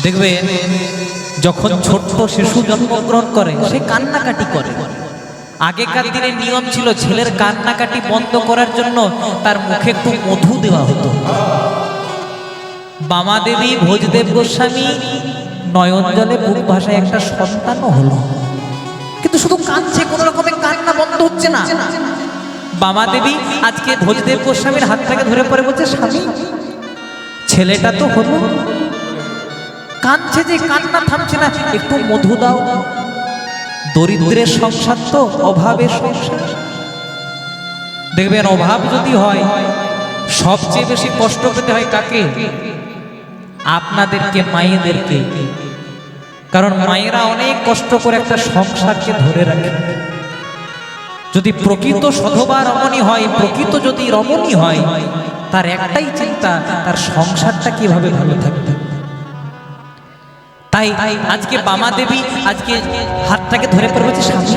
দেখবে যখন ছোট্ট শিশু জন্মগ্রহণ করে সে কান্নাকাটি করে। আগেকার দিনে নিয়ম ছিল ছেলের কান্নাকাটি বন্ধ করার জন্য তার মুখে একটু মধু দেওয়া হতো। বামাদেবী ভোজদেব গোস্বামী নয়ন জলে বুক ভাষায় একটা সন্তানও হলো, কিন্তু শুধু কাঁদছে, কোনো রকমের কান্না বন্ধ হচ্ছে না। বামাদেবী আজকে ভোজদেব গোস্বামীর হাতটাকে ধরে পড়ে বলছে, স্বামী ছেলেটা তো হলো, কাঁদছে যে কান্না থামছে না, একটু মধু দাও। দরিদ্রের সংসার তো, অভাবের সংসার। দেখবেন অভাব যদি হয় সবচেয়ে বেশি কষ্ট পেতে হয় কাকে? আপনাদেরকে, মায়েদেরকে। কারণ মায়েরা অনেক কষ্ট করে একটা সংসারকে ধরে রাখে। যদি প্রকৃত সধবা রমণী হয়, প্রকৃত যদি রমণী হয়, তার একটাই চিন্তা, তার সংসারটা কিভাবে ভালো থাকবে। তাই আজকে বামাদেবী আজকে হাতটাকে ধরে পড়েছে, স্বামী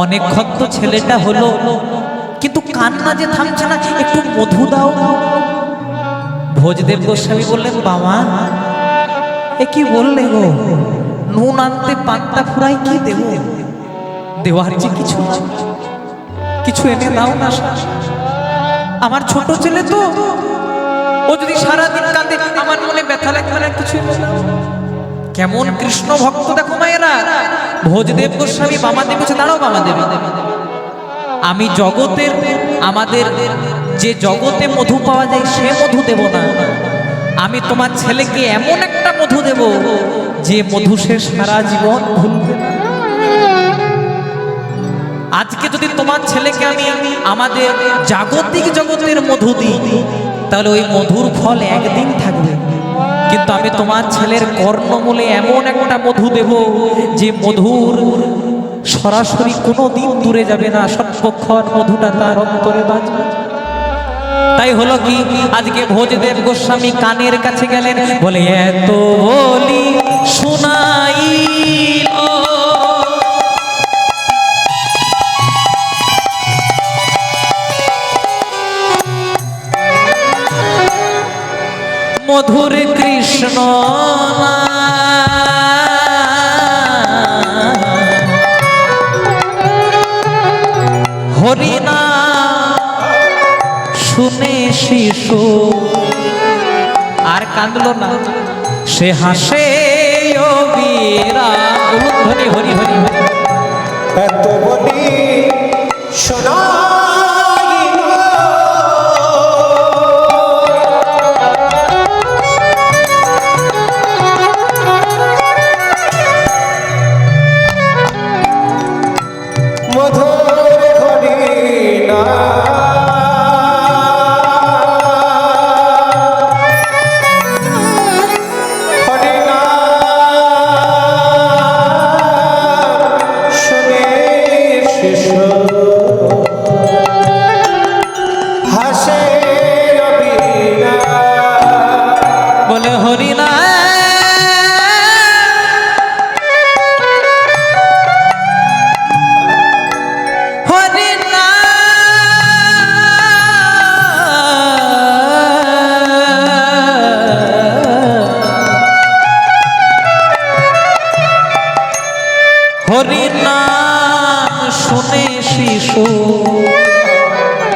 অনেকক্ষণ তো ছেলেটা হলো, কিন্তু কান্না যে থামছে না, একটু মধু দাও। ভোজদেব গোস্বামী বললেন, বাবা এ কি বললে গো, নুন আনতে পান্তা ফুরাই কি দেব, দেওয়ার যে কিছু না, কিছু এনে দাও না। আমার ছোট ছেলে তো, ও যদি সারাদিন কাঁদে আমার মনে ব্যথা লাগবে না, কিছু কেমন কৃষ্ণ ভক্ত দেখো মায়েরা। ভোজদেব গোস্বামী বামাদেবী বলছে, দাঁড়াও বামাদেবী, আমি জগতের, আমাদের যে জগতে মধু পাওয়া যায় সে মধু দেব না, আমি তোমার ছেলেকে এমন একটা মধু দেব যে মধু সে সারা জীবন ভুলবে না। আজকে যদি তোমার ছেলেকে আমি আমাদের জাগতিক জগতের মধু দিই, তাহলে ওই মধুর ফল একদিন থাকবে, কিন্তু আমি তোমার ছেলের কর্ণমূলে এমন একটা মধু দেব যে মধুর সরাসরি কোনো দিন দূরে যাবে না, সর্বক্ষণ মধুটা তার অন্তরে বাজবে। তাই হলো কি, আজকে ভোজদেব গোস্বামী কানের কাছে গেলেন, বলে এত বলি শোনাই মধুর কৃষ্ণ হরিনা শুনে শিশু আর কাঁদলো না, সে হাসে বীরা। হরি হরি হরি হরি। এত বলি শোনা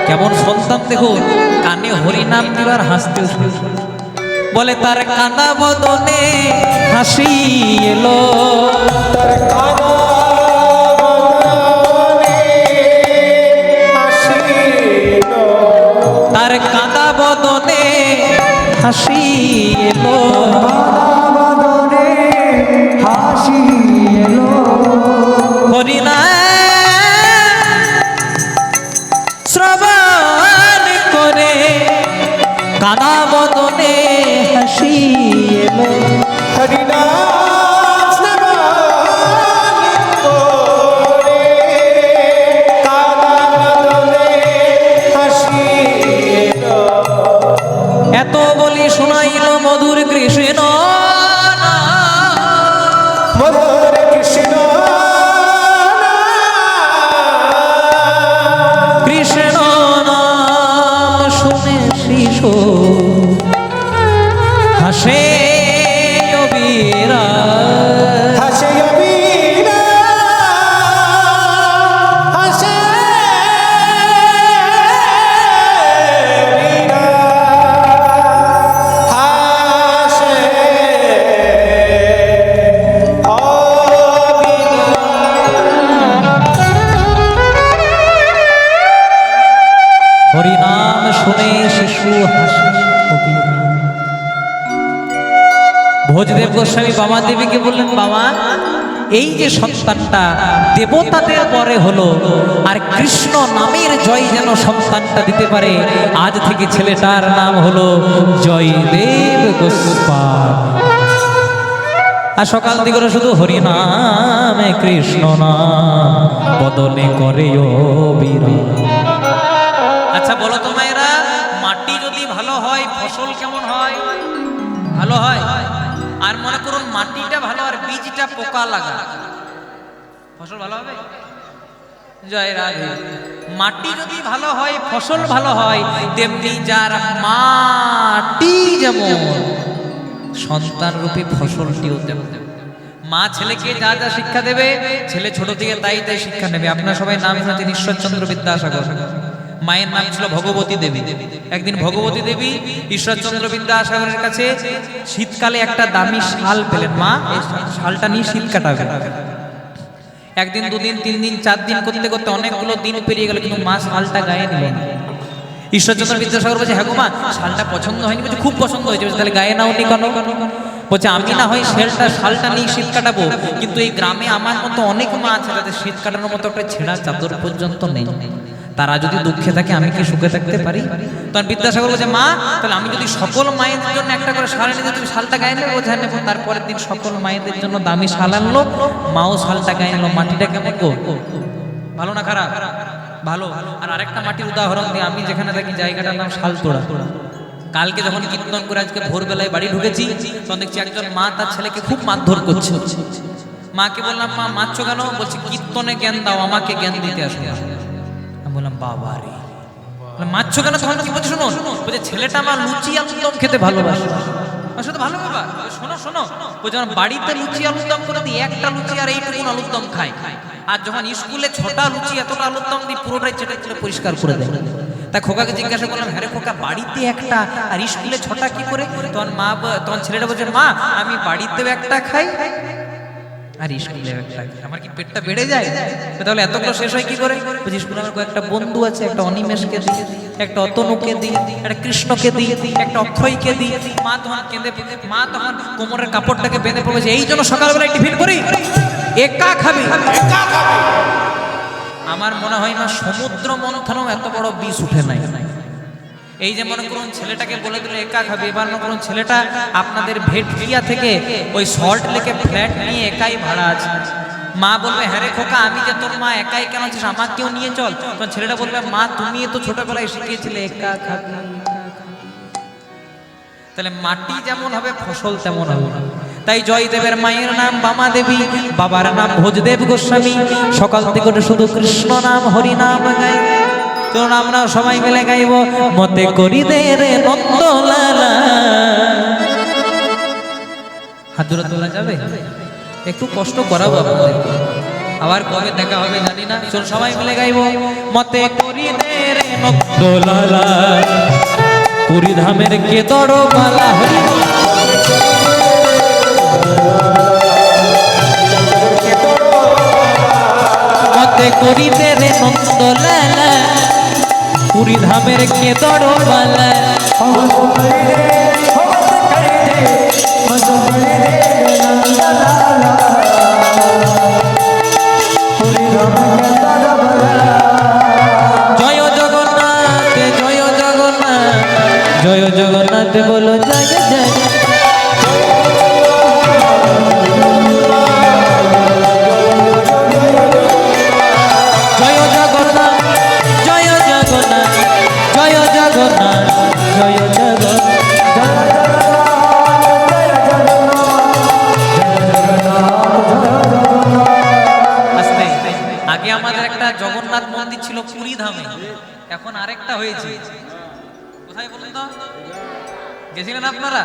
কেমন সন্তান দেখো, কানে হরিনাম দিবার হাসতে, বলে তার কানা বদনে হাসি এলো, তার কানা বদনে হাসি এলো, তার কানা বদনে হাসি এলো, বদনে হাসি এলো। হরিনা কানা বদনে হাসি এলো, হরিনা এত বলি শোনাইল মধুর কৃষ্ণ, মধুর কৃষ্ণ কৃষ্ণ নাম শুনে শিশু হাসে ভোজদেব গোস্বামী বাবা দেবীকে বললেন, বাবা এই যে সন্তানটা দেবতাদের পরে হলো, আর কৃষ্ণ নামের জয় যেন সন্তানটা দিতে পারে, আজ থেকে ছেলেটার নাম হলো জয়দেব গোস্বামী। আর সকাল থেকে শুধু হরি নামে কৃষ্ণ নাম বদনে করে অবিরাম। আচ্ছা বলো তো মায়েরা, মাটি যদি ভালো হয় ফসল কেমন হয়? ভালো হয়। আর মনে করুন মাটিটা ভালো আর বীজটা পোকা লাগা, ফসল ভালো হবে? জয় রাধে। মাটি যদি ভালো হয় ফসল ভালো হয়, তেমনি যার মাটি যেমন সন্তান রূপী ফসলটিও তেমন। মা ছেলেকে যা যা শিক্ষা দেবে, ছেলে ছোট থেকে তাই তাই শিক্ষা নেবে। আপনারা সবাই নাম শুনেছেন ঈশ্বরচন্দ্র বিদ্যাসাগর। মায়ের নাম ছিল ভগবতী দেবী। একদিন ভগবতী দেবী ঈশ্বরচন্দ্র বিদ্যাসাগরের কাছে শীতকালে একটা দামি শাল পেলেন। মা এই শালটা নিয়ে শীত কাটাবে। একদিন, দুদিন, 3 দিন, 4 দিন করতে করতে অনেকগুলো দিন পেরিয়ে গেল, কিন্তু মা শালটা গায়ে নিল না। ঈশ্বরচন্দ্র বিদ্যাসাগর বলছে, হ্যাঁ গো মা, শালটা পছন্দ হয়নি। বলছে, খুব পছন্দ হয়েছে। তাহলে গায়ে নাও নি কেন? বলছে, আমি না হয় শালটা নিয়ে শীত কাটাবো, কিন্তু এই গ্রামে আমার মতো অনেক মা আছে যাদের শীত কাটানোর মতো একটা ছেঁড়া চাদর পর্যন্ত নেই। তারা যদি দুঃখে থাকে আমি কি সুখে থাকতে পারি? তখন বিদ্যাসাগর বলছে, মা তাহলে আমি যদি সকল মায়েদের জন্য একটা করে শাল এনে দিই, তুমি শালটা গায়ে নেবে? বোঝা নেবো। তারপরের দিন সকল মায়েদের জন্য দামি শাল আনলো, মাও শালটা গায়ে নিল। মাটিটা কেমন গো? ভালো না খারাপ? ভালো। আর আরেকটা মাটির উদাহরণ দিই, আমি যেখানে থাকি জায়গাটার নাম শালতোড়া। কালকে যখন কীর্তন করে আজকে ভোরবেলায় বাড়ি ঢুকেছি, তখন দেখছি একজন মা তার ছেলেকে খুব মারধর করছে। মাকে বললাম, মা মারছো কেন? বলছি, কীর্তনে জ্ঞান দাও, আমাকে জ্ঞান দিতে আসো। আমি বললাম, বাবা রে, মারছো কেন? তখন কি বলছে, শোনো। বলছে, ছেলেটা আমার লুচি আলুর দম খেতে ভালোবাসে। শুধু ভালো বাবা, শোনো শোনো। বলছে, আমার বাড়িতে লুচি আলুর দম করে দিই, একটা লুচি আর এইটুকুন আলুর দম খাই। আর যখন স্কুলে 6টা লুচি এতটা আলুর দম দিই, পুরোটাই চেটে চেটে পরিষ্কার করে দেয়। তাই খোকাকে জিজ্ঞাসা করলাম, হ্যাঁ রে খোকা, বাড়িতে একটা আর স্কুলে 6টা কি করে? তখন ছেলেটা বলছে, মা আমি বাড়িতেও একটা খাই আর স্কুলে একটা খাই, আমার কি পেটটা বেড়ে যায়? তাহলে এতগুলো শেষ হয় কি করে? বলছি, স্কুলে আমার কয়েকটা বন্ধু আছে, একটা অনিমেষকে দিই, একটা অতনুকে দিই, একটা কৃষ্ণকে দিই, একটা অক্ষয়কে দিই। মা তখন কেঁদে, মা তখন কোমরের কাপড়টাকে বেঁধে পড়েছে, এই জন্য সকালবেলায় টিফিন করি, একা খাবি। আমার মনে হয় না সমুদ্র মন্থনও এত বড় বিষ উঠে নাই। এই যে মনে করুন ছেলেটাকে বলে দিল একা খাবে, এবার মনে করুন ছেলেটা আপনাদের ভেটকিয়া থেকে ওই সল্ট লেকে ফ্ল্যাট নিয়ে একাই ভাড়া আছে। মা বলবে, হ্যাঁ রে খোকা, আমি যে তোর মা, একাই কেন আছিস, আমাকেও নিয়ে চল। তখন ছেলেটা বলবে, মা তুমি তো ছোটবেলায় শিখিয়েছিলে একা খাবি। তাহলে মাটি যেমন হবে ফসল তেমন হবে। তাই জয়দেবের মায়ের নাম বামা দেবী, বাবার নাম ভোজদেব গোস্বামী। সকাল থেকে শুধু কৃষ্ণ নাম হরি নাম গাই। চলুন আমরা সবাই মিলে গাইব, মতে করি দে রে নন্দলালা। হাত জোড়া তোলা যাবে? একটু কষ্ট করাবো আপনাদের, আবার কবে দেখা হবে জানি না। চল সবাই মিলে গাইব, মতে করি দে রে নন্দলালা, পুরী ধামের কে দড় মালা হরি। মতে করি দে রে নন্দলালা, পুরী ধামের কে দড় মালা। জয় জগন্নাথ, জয় জগন্নাথ, জয় জগন্নাথ বলো জয় জয়। জয় জগন্নাথ, জয় জগন্নাথ, জয় জগন্নাথ, জয় জগন্নাথ। আস্তে, আগে আমাদের একটা জগন্নাথ মন্দির ছিল পুরী ধামে, এখন আরেকটা হয়েছে। কোথায় বলুন তো? গেছিলেন আপনারা?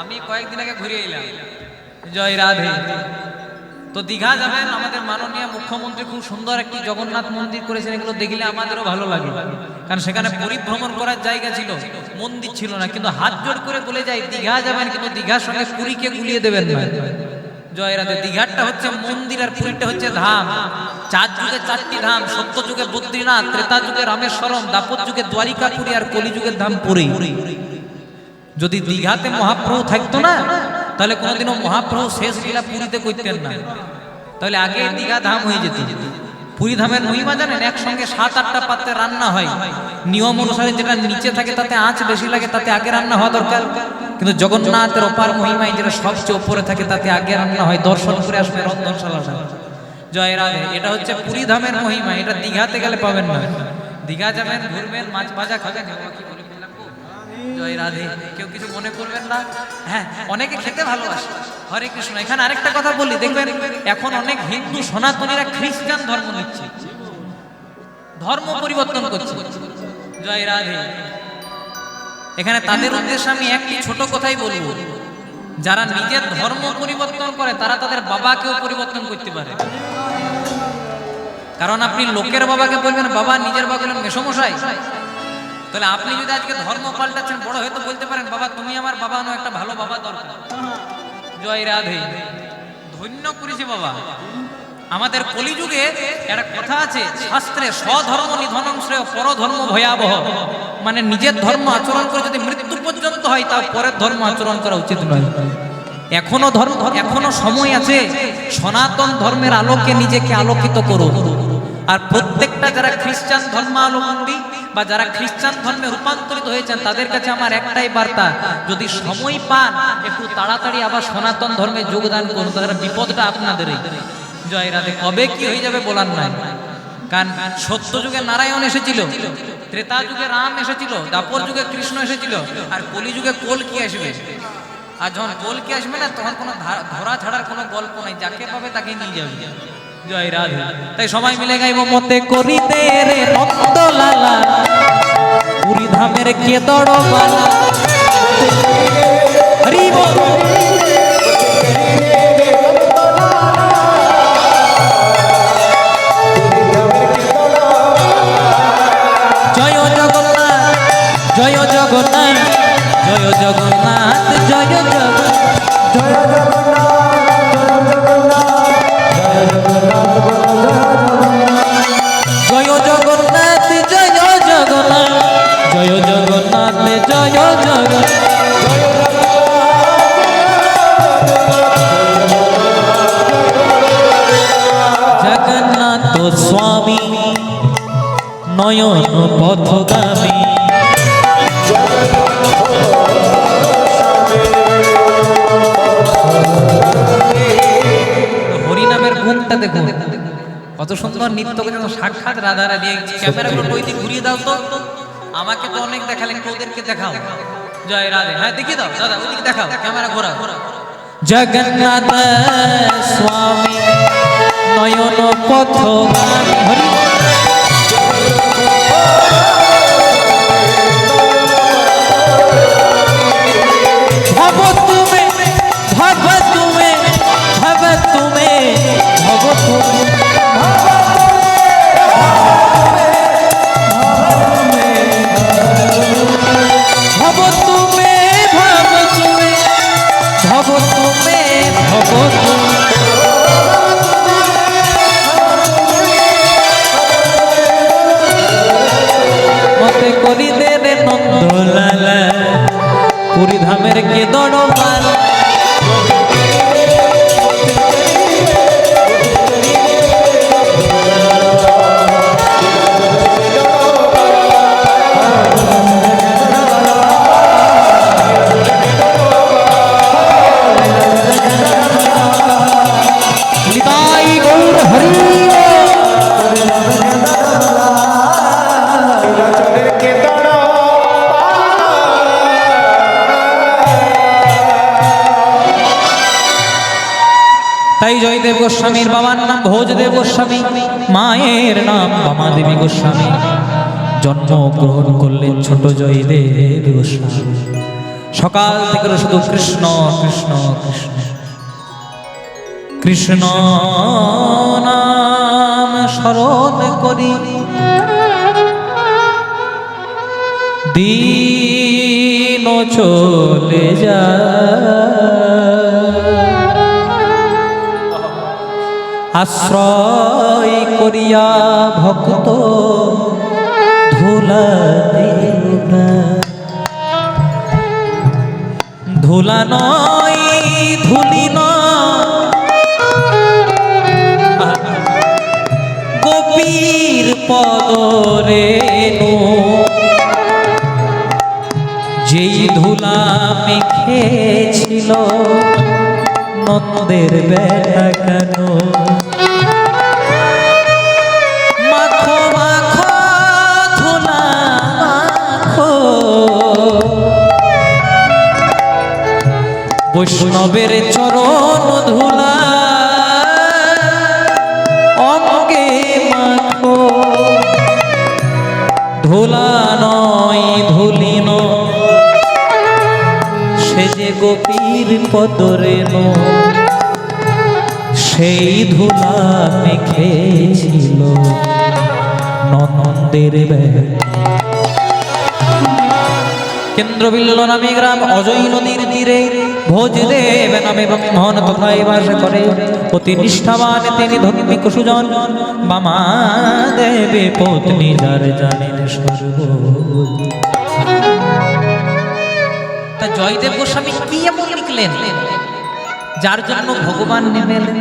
আমি কয়েকদিন আগে ঘুরে এলাম। জয় রাধে। তো দীঘা যাবেন, আমাদের মাননীয় মুখ্যমন্ত্রী খুব সুন্দর একটি জগন্নাথ মন্দির করেছেন। এগুলো দেখলে আমাদেরও ভালো লাগে, কারণ সেখানে পরিভ্রমণ করার জায়গা ছিল, মন্দির ছিল না। কিন্তু হাত জোড় করে বলে যাই, দীঘা যাবেন কিন্তু দীঘার সঙ্গে পুরীকে গুলিয়ে দেবেন না। জয় রাধে। দীঘাটা হচ্ছে মন্দির আর পুরীটা হচ্ছে ধাম। 4 যুগে 4টি ধাম, সত্য যুগে বদ্রীনাথ, ত্রেতা যুগে রামেশ্বরম, দাপর যুগে দ্বারিকাপুরী আর কলি যুগের ধাম পুরী। যদি দীঘাতে মহাপ্রভু থাকতো না, তাহলে কোনোদিনও মহাপ্রভু শেষ লীলা পুরীতে করতেন না, তাহলে আগে দীঘা ধাম হয়ে যেত। পুরী ধামের মহিমা জানেন, একসঙ্গে 7-8টা পাত্রে রান্না হয়, নিয়ম অনুসারে যেটা নিচে থাকে তাতে আঁচ বেশি লাগে, তাতে আগে রান্না হওয়া দরকার। কিন্তু জগন্নাথের অপার মহিমায় যেটা সবচেয়ে উপরে থাকে তাতে আগে রান্না হয়। দর্শন করে আসবে রন্ধনশালাটা। জয় রাধে। এটা হচ্ছে পুরী ধামের মহিমা, এটা দীঘাতে গেলে পাবেন না। দীঘা যাবেন, ঘুরবেন, মাছ ভাজা খাবেন। জয় রাধে। কেউ কিছু মনে করবেন না। হ্যাঁ, অনেকে খেতে ভালোবাসে। হরে কৃষ্ণ। এখানে আরেকটা কথা বলি, দেখবেন এখন অনেক হিন্দু সনাতনীরা খ্রিস্টান ধর্ম নিচ্ছে, ধর্ম পরিবর্তন করছে। জয় রাধে। এখানে তাদের উদ্দেশ্যে আমি একটি ছোট কথাই বলবো, যারা নিজের ধর্ম পরিবর্তন করে তারা তাদের বাবাকেও পরিবর্তন করতে পারে। কারণ আপনি লোকের বাবাকে বলবেন বাবা, নিজের বাবা বলবেন মেসমশাই। তাহলে আপনি যদি আজকে ধর্ম পাল্টাচ্ছেন, বড় হয়তো বলতে পারেন বাবা তুমি আমার বাবা নয়, একটা ভালো বাবা দরকার। জয় রাধে। ধন্য করেছি বাবা। আমাদের কলিযুগে একটা কথা আছে শাস্ত্রে, স্বধর্ম নিধনং শ্রেয় পরধর্ম ভয়াবহ। মানে নিজের ধর্ম আচরণ করে যদি মৃত্যু পর্যন্ত হয়, তার পরের ধর্ম আচরণ করা উচিত নয়। এখনো সময় আছে। সনাতন ধর্মের আলোকে নিজেকে আলোকিত করুন। আর প্রত্যেকটা যারা খ্রিস্টান ধর্মাবলম্বী বা যারা খ্রিস্টান ধর্মে রূপান্তরিত হয়েছেন, তাদের কাছে আমার একটাই বার্তা, যদি সময় পান একটু তাড়াতাড়ি আবার সনাতন ধর্মে যোগদান করুন, তাদের বিপদটা আপনাদেরই। জয় রাধে। কবে কি হয়ে যাবে বলার নাই। কারণ সত্য যুগে নারায়ণ এসেছিল, ত্রেতা যুগে রাম এসেছিল, দ্বাপর যুগে কৃষ্ণ এসেছিল, আর কলি যুগে কলকি আসবে। আর যখন কলকি আসবে না, তখন কোনো ধরা ছাড়ার কোনো গল্প নাই, যাকে পাবে তাকে নিয়ে যাবে। জয় রাধে। তাই সবাই মিলে গাইব, মতে করিতে রে নন্দলালা, পুরী ধামের কেদড়বালা। হরি বল। জয় জগন্নাথ, জয় জগন্নাথ, জয় জগন্নাথ, জয় জগন্নাথ, জয় জগন্নাথ, জয় জগন্নাথ, জয় জগন্নাথ, জয় জগন্নাথ, জয় জগন্নাথ, জয় জগন্নাথ। জগন্নাথ স্বামী নয়ন পথগামী, হরিনামের গুণটা দেখুন কত সুন্দর নৃত্য করে, সাক্ষাৎ রাধা রাধি। ক্যামেরাগুলো ওই দিক ঘুরিয়ে দাও তো, আমাকে তো অনেক দেখালেন, ওদেরকে দেখাও। জয় রাধে। হ্যাঁ দেখিয়ে দাও দাদা, ওইদিকে দেখাও, ক্যামেরা ঘোরাও। জগন্নাথ স্বামী নয়ন পথগামী, হরি ভব তুমে, ভব তুমে, ভব তুমে, ভব তুমে, ভব তুমে, ভব তুমে, ভব তুমে, ভব তুমে। মতে করিতে রে নন্দলালা, পুরী ধামের কেদড়বালা। নিতাই গৌর হরি। তাই জয়দেব গোস্বামীর বাবার নাম ভোজদেব গোস্বামী, মায়ের নাম বামাদেবী গোস্বামী। জন্মগ্রহণ করলেন ছোট জয়দেব গোস্বামী। সকাল থেকে শুধু কৃষ্ণ কৃষ্ণ কৃষ্ণ কৃষ্ণ নাম স্মরণ করি, দিন চলে যায়। আশ্রয় করিয়া ভক্ত ধুলা দিল না, ধুলা নয় ধুলি গোপীর পদরেণু যেই ধুলা মেখেছিল নন্দের বেটা কেন মাখো মাখো ধুলা মাখো বৈষ্ণবের চরণ ধুলা অঙ্গে মাখো ধুলা নয় ধুলিন সে যে গোপীর পদরেণু সেই ধুলা মেখেছিল নন্দের বেটা কেন্দ্রবিল্ল নামে গ্রাম অজয় নদীর তীরে ভোজদেব নামে ব্রাহ্মণ তথায় বাস করে অতি নিষ্ঠাবান তিনি ধার্মিক সুজন বামা দেবে পত্নী যার জানেন সর্ব তা জয়দেব গোস্বামী কি এমন লিখলেন যার জন্য ভগবান নেমে এলেন?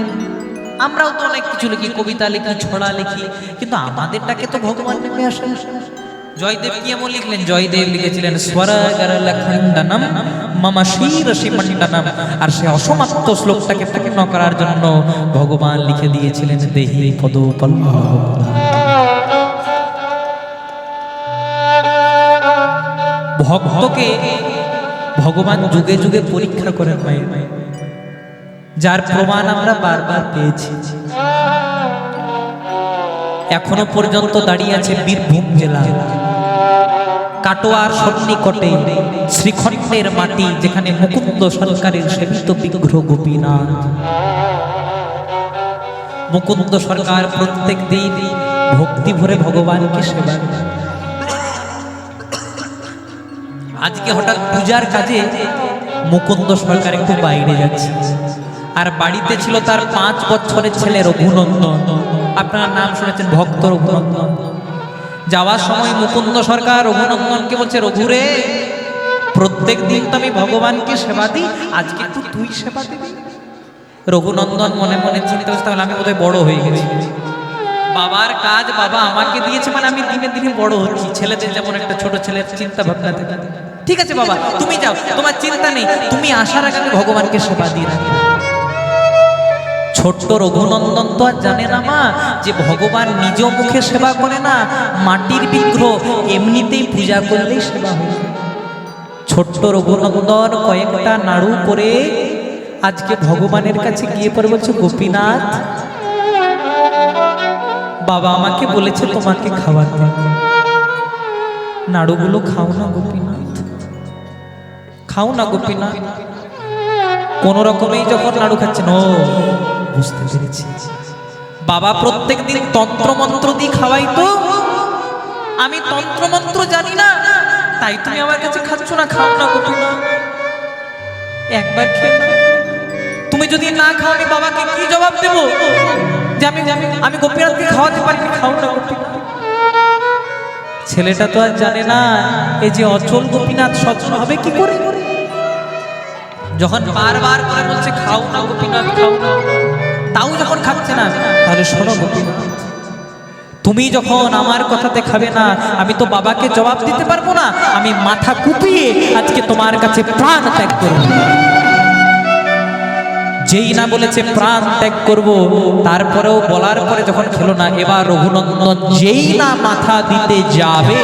আমরাও তো অনেক কিছু লিখি, কবিতা লিখি, ছড়া লিখি, কিন্তু আমাদেরটাকে তো ভগবান নেমে আসে। জয়দেব কি এমন লিখলেন? জয়দেব লিখেছিলেন স্বরগরলখণ্ডনম মম শিরসি মণ্ডনম। আর সে অসমাপ্ত শ্লোকটাকে পূর্ণ করার জন্য ভগবান লিখে দিয়েছিলেন দেহি পদপল্লব। ভক্তকে ভগবান যুগে যুগে পরীক্ষা করেন মায়ের, যার প্রমাণ আমরা বারবার পেয়েছি। এখনো পর্যন্ত দাঁড়িয়ে আছে বীরভূম জেলা কাটোয়ার সন্নিকটে শ্রীখণ্ডের মাটি, যেখানে মুকুন্দ সরকারের সেবিত বিগ্রহ গোপীনাথ। মুকুন্দ সরকার প্রত্যেক দিন ভক্তি ভরে ভগবানকে সেবা করেন। আজকে হঠাৎ পূজার কাজে মুকুন্দ সরকার একটু বাইরে যাচ্ছে, আর বাড়িতে ছিল তার 5 বছরের ছেলে রঘুনন্দন। আপনার নাম শুনেছেন, ভক্ত রঘুনন্দন। যাওয়ার সময় মুকুন্দ সরকার রঘুনন্দনকে বলছে, রঘুরে প্রত্যেক দিন তো আমি ভগবানকে সেবা দিই, আজকে একটু তুই সেবা দিবি। রঘুনন্দন মনে মনে চিন্তা করছে, তাহলে আমি বোধহয় বড় হয়ে গেছি, বাবার কাজ বাবা আমাকে দিয়েছে, মানে আমি দিনে দিনে বড় হচ্ছি। ছেলেদের যেমন একটা ছোট ছেলের চিন্তা ভাবনা থাকে, ঠিক আছে বাবা তুমি যাও, তোমার চিন্তা নেই, তুমি আসার আগে আমি ভগবানকে সেবা দিয়ে রাখি। ছোট্ট রঘুনন্দন তো আর জানে না মা যে ভগবান নিজ মুখে সেবা করে না, মাটির বিগ্রহ এমনিতেই পূজা করলেই সেবা হয়। ছোট্ট রঘুনন্দন কয়েকটা নাড়ু করে আজকে ভগবানের কাছে গিয়ে পরে বলছে, গোপীনাথ বাবা আমাকে বলেছে তোমাকে খাওয়াতে, নাড়ুগুলো খাও না গোপীনাথ, খাও না গোপীনাথ। কোন রকমেই যখন নাড়ু খাচ্ছেন, ও বুঝতে পেরেছি, বাবা প্রত্যেক দিন তন্ত্র মন্ত্র দিয়ে খাওয়াই, তো আমি তন্ত্র মন্ত্র জানি না, তাই তুমি আমার কাছে খাচ্ছ না, খাও না গোপীনাথ, একবার খেয়ে নাও। তুমি যদি না খাও আমি বাবাকে কি জবাব দেব যে আমি গোপীনাথকে খাওয়াতে পারিনি, খাও না গোপীনাথ। ছেলেটা তো আর জানে না এই যে অচল গোপীনাথ সচল হবে কি করে। যখন বারবার করে বলছে খাও না গোপীনাথ, খাও না, তাও যখন খাচ্ছে না, তাহলে শোনো গোপীনাথ, তুমি যখন আমার কথাতে খাবে না, আমি তো বাবাকে জবাব দিতে পারবো না, আমি মাথা কুপিয়ে আজকে তোমার কাছে প্রাণ ত্যাগ করব। যেই না বলেছে প্রাণ ত্যাগ করব, তারপরেও বলার পরে যখন খেলো না, এবার রঘুনন্দন যেই না মাথা দিতে যাবে,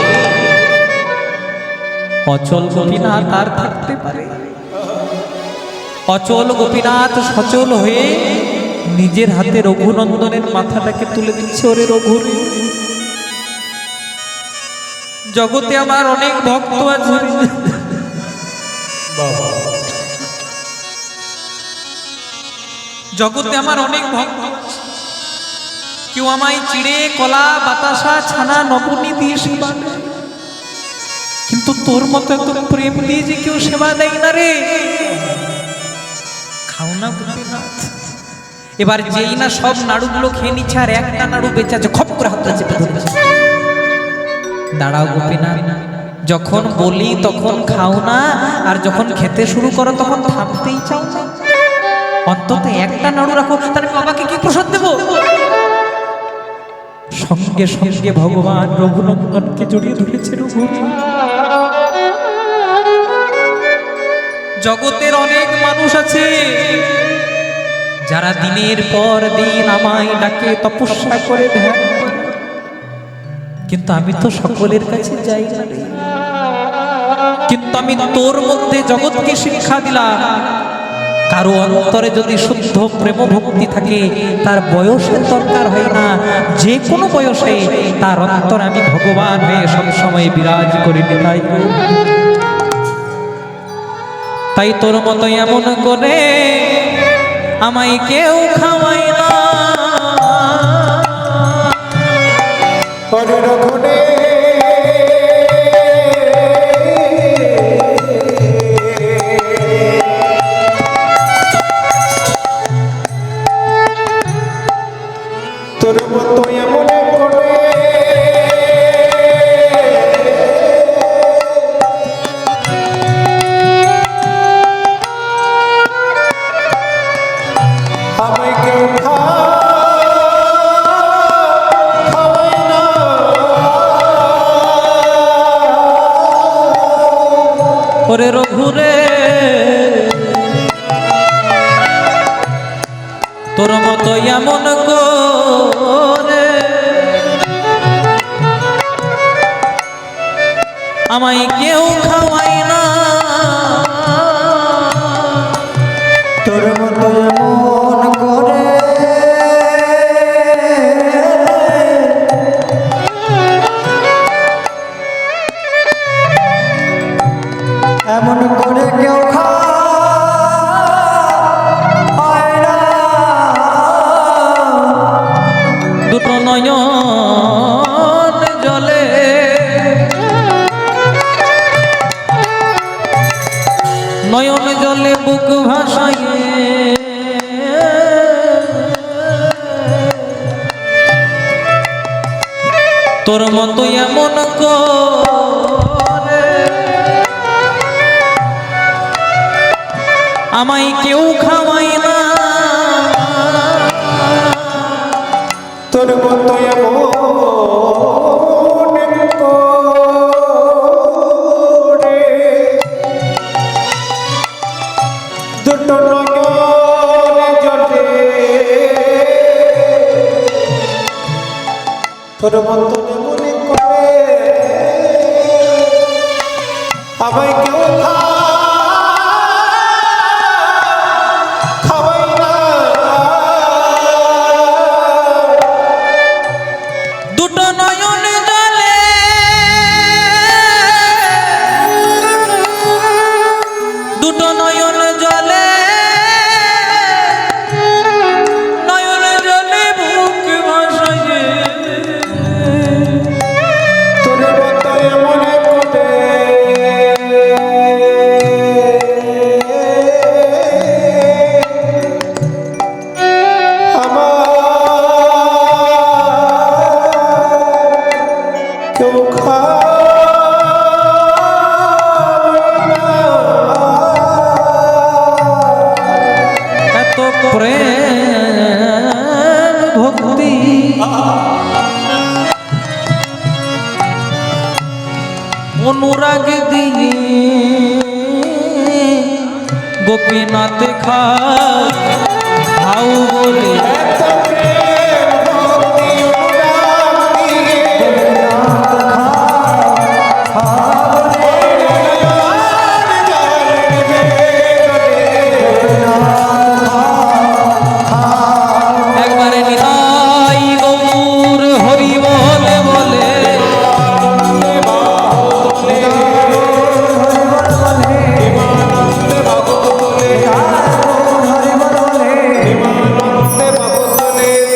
অচল গোপীনাথ আর থাকতে পারে? অচল গোপীনাথ সচল হয়ে নিজের হাতে রঘুনন্দনের মাথাটাকে তুলে দিচ্ছে। ওরে রঘু, জগতে আমার অনেক ভক্ত আছে, জগতে আমার অনেক ভক্ত, কেউ আমায় চিড়ে কলা বাতাসা ছানা নবনী দিয়ে সেবা দেয়, কিন্তু তোর মতো এত প্রেম দিয়ে যে কেউ সেবা দেয় না রে, খাও না গোপীনাথ। এবার যেই না সব নাড়ুগুলো খেয়ে নিচ্ছে, আর একটা নাড়ু বেঁচে আছে, খপ করে হাতটা চেপে ধরেছে। দাঁড়াও গোপীনাথ, যখন বলি তখন খাও না, আর যখন খেতে শুরু করো তখন থামতেই চাও না। অন্তত একটা নাড়ু রাখো, তাহলে বাবাকে কি প্রসাদ দেবো? সঙ্গে সঙ্গে ভগবান রঘুনন্দনকে জড়িয়ে ধরেছে। রঘু, জগতের অনেক মানুষ আছে যারা দিনের পর দিন আমায় ডাকে, তপস্যা করে ধ্যান করে, কিন্তু আমি তো সকলের কাছে যাই না রে। কিন্তু আমি তোর মধ্যে জগৎকে শিক্ষা দিলাম, কারো অন্তরে যদি শুদ্ধ প্রেম ভক্তি থাকে তার বয়সের দরকার হয় না, যে কোনো বয়সে তার অন্তরে আমি ভগবান হয়ে সবসময় বিরাজ করি। তাই তাই তোর মতো এমন করে আমায় কেউ খাওয়াই না। তোর মতো এমন করে আমায় কেউ খাওয়াই না। ওরে রঘুরে, তোর মতো এমন করে আমায় কেউ খাওয়াই না। তোর মতো এমন করে এমন করে কেউ খায় না। দুটো নয়ন জলে নয়ন জলে বুক ভাসাইয়ে তোর মতো এমন করে আমায় কেউ খাওয়াই না। তোর মতো এমন করে দুটো নয়ন জলে তোর মতো এমন করে আমায় কেউ খাওয়াই না। দুটো নয়ন জলে দুটো নয়ন জলে নয়ন জলে বুক ভাসাইয়ে তোর মতো এমন করে আমার কেউ এত প্রেম ভক্তি অনুরাগ দিয়ে গোপীনাথ খাও বলে একবারে নিতাই গৌর হরি বলে বলে